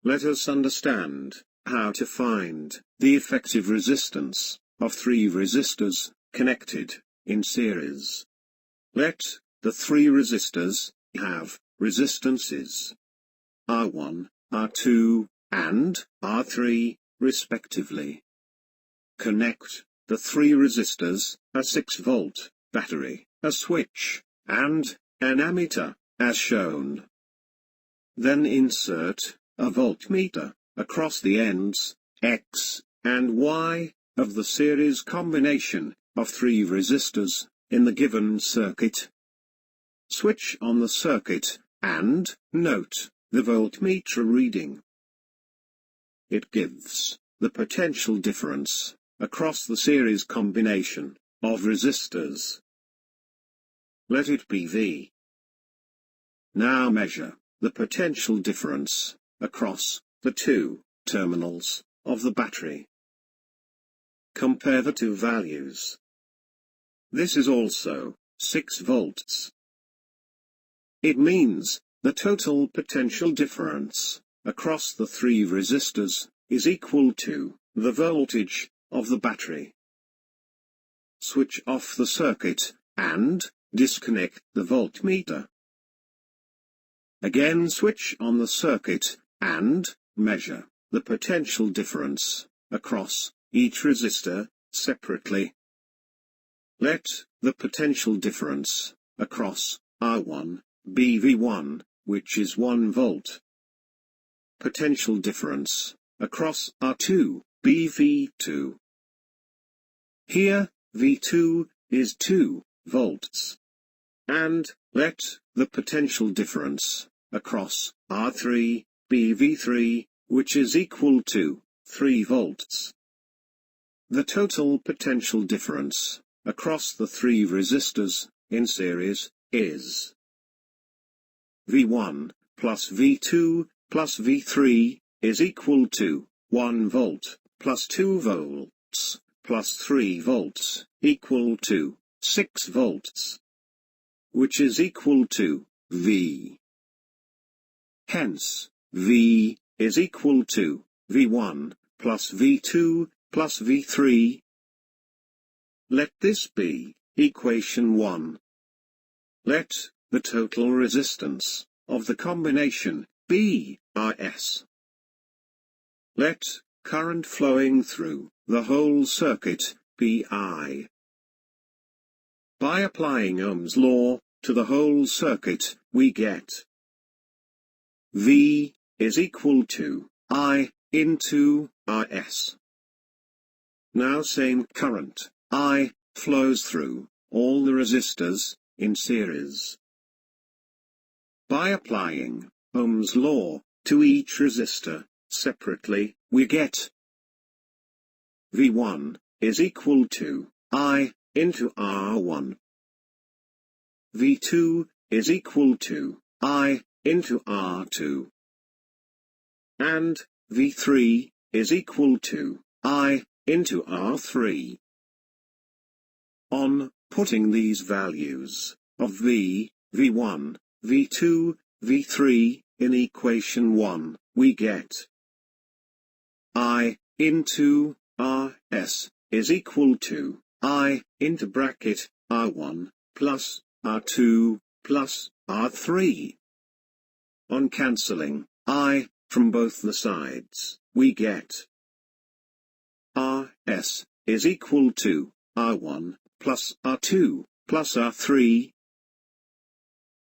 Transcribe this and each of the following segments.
Let us understand how to find the effective resistance of three resistors connected in series. Let the three resistors have resistances R1, R2, and R3, respectively. Connect the three resistors, a 6-volt battery, a switch, and an ammeter, as shown. Then insert a voltmeter across the ends, X and Y, of the series combination of three resistors in the given circuit. Switch on the circuit, and note the voltmeter reading. It gives the potential difference across the series combination of resistors. Let it be V. Now measure the potential difference across the two terminals of the battery. Compare the two values. This is also 6 volts. It means the total potential difference across the three resistors is equal to the voltage of the battery. Switch off the circuit and disconnect the voltmeter. Again switch on the circuit and measure the potential difference across each resistor separately. Let the potential difference across R1 be V1, which is 1 volt. Potential difference across R2 be V2. Here, V2 is 2 volts. And let the potential difference across R3 be V3, which is equal to 3 volts. The total potential difference across the three resistors in series is V1 plus V2 plus V3 is equal to 1 volt plus 2 volts plus 3 volts equal to 6 volts, which is equal to V. Hence, V is equal to V1 plus V2 plus V3. Let this be equation 1. Let the total resistance of the combination be Rs. Let current flowing through the whole circuit be I. By applying Ohm's law to the whole circuit, we get V is equal to I into Rs. Now same current, I, flows through all the resistors in series. By applying Ohm's law to each resistor separately, we get V1 is equal to I into R1. V2 is equal to I into R2. And V3 is equal to I into R3. On putting these values of V, V1, V2, V3 in equation 1, we get I into Rs is equal to I into bracket R1 plus R2 plus R3. On cancelling I from both the sides, we get Rs is equal to R1 plus R2 plus R3.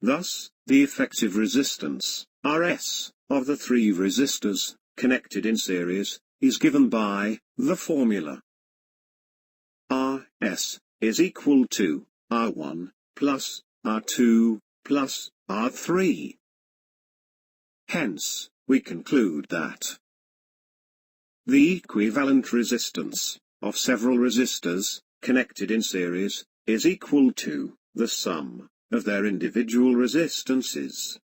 Thus, the effective resistance, Rs, of the three resistors connected in series, is given by the formula. Rs is equal to R1 plus R2 plus R3. Hence, we conclude that the equivalent resistance of several resistors connected in series is equal to the sum of their individual resistances.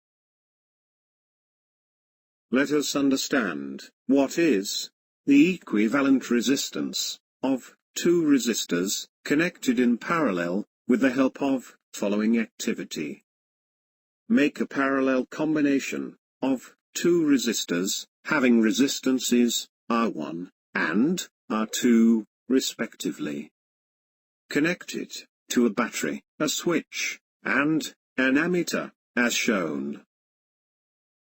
Let us understand what is the equivalent resistance of two resistors connected in parallel with the help of following activity. Make a parallel combination of two resistors having resistances R1 and R2, respectively, connected to a battery, a switch, and an ammeter, as shown.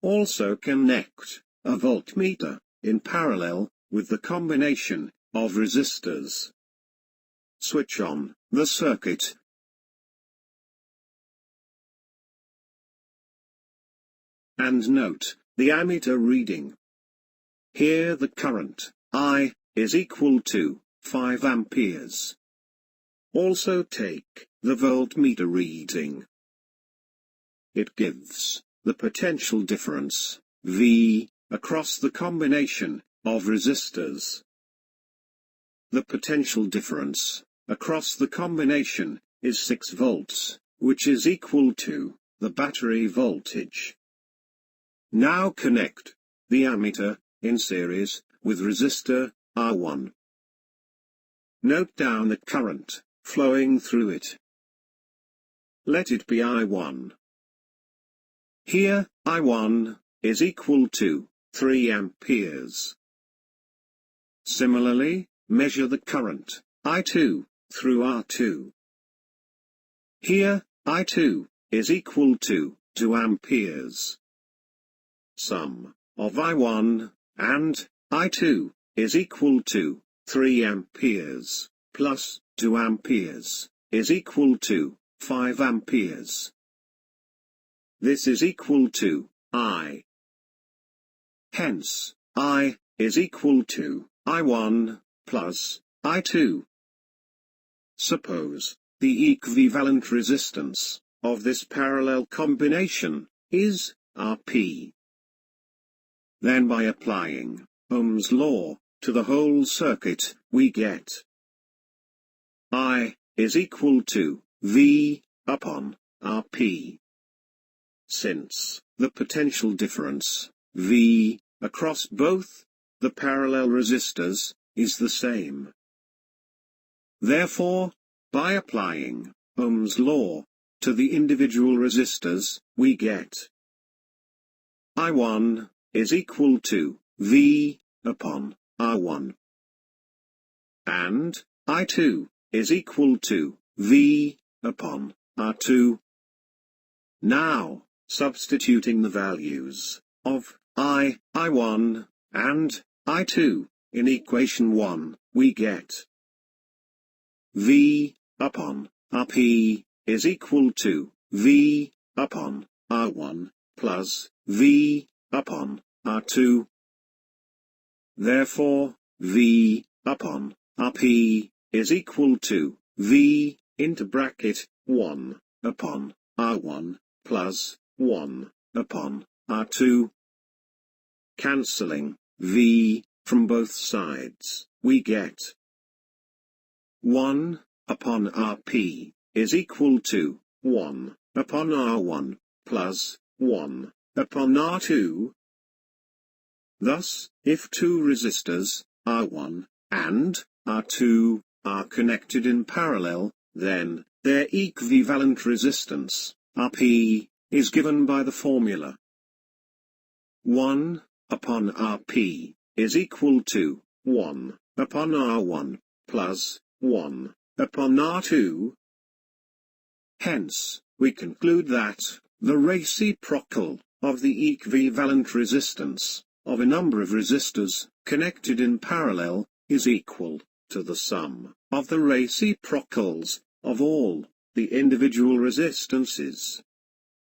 Also connect a voltmeter in parallel with the combination of resistors. Switch on the circuit. And note the ammeter reading. Here the current, I, is equal to 5 amperes. Also take the voltmeter reading. It gives the potential difference, V, across the combination of resistors. The potential difference across the combination is 6 volts, which is equal to the battery voltage. Now connect the ammeter in series with resistor R1. Note down the current flowing through it. Let it be I1. Here, I1 is equal to 3 amperes. Similarly, measure the current, I2, through R2. Here, I2 is equal to 2 amperes. Sum of I1 and I2 is equal to 3 amperes, plus 2 amperes, is equal to 5 amperes. This is equal to I. Hence, I is equal to I1 plus I2. Suppose the equivalent resistance of this parallel combination is Rp. Then by applying Ohm's law to the whole circuit, we get I is equal to V upon Rp. Since the potential difference, V, across both the parallel resistors, is the same. Therefore, by applying Ohm's law to the individual resistors, we get I1 is equal to V upon R1. And I2 is equal to V upon R2. Now, substituting the values of I1, and I2 in equation 1, we get V upon Rp is equal to V upon R1 plus V upon R2. Therefore, V upon Rp is equal to V into bracket 1 upon R1 plus 1 upon R2. Cancelling V from both sides, we get 1 upon Rp is equal to 1 upon R1 plus 1 upon R2. Thus, if two resistors, R1 and R2, are connected in parallel, then their equivalent resistance, Rp, is given by the formula 1 upon Rp is equal to 1 upon R1 plus 1 upon R2. Hence, we conclude that the reciprocal of the equivalent resistance of a number of resistors connected in parallel is equal to the sum of the reciprocals of all the individual resistances.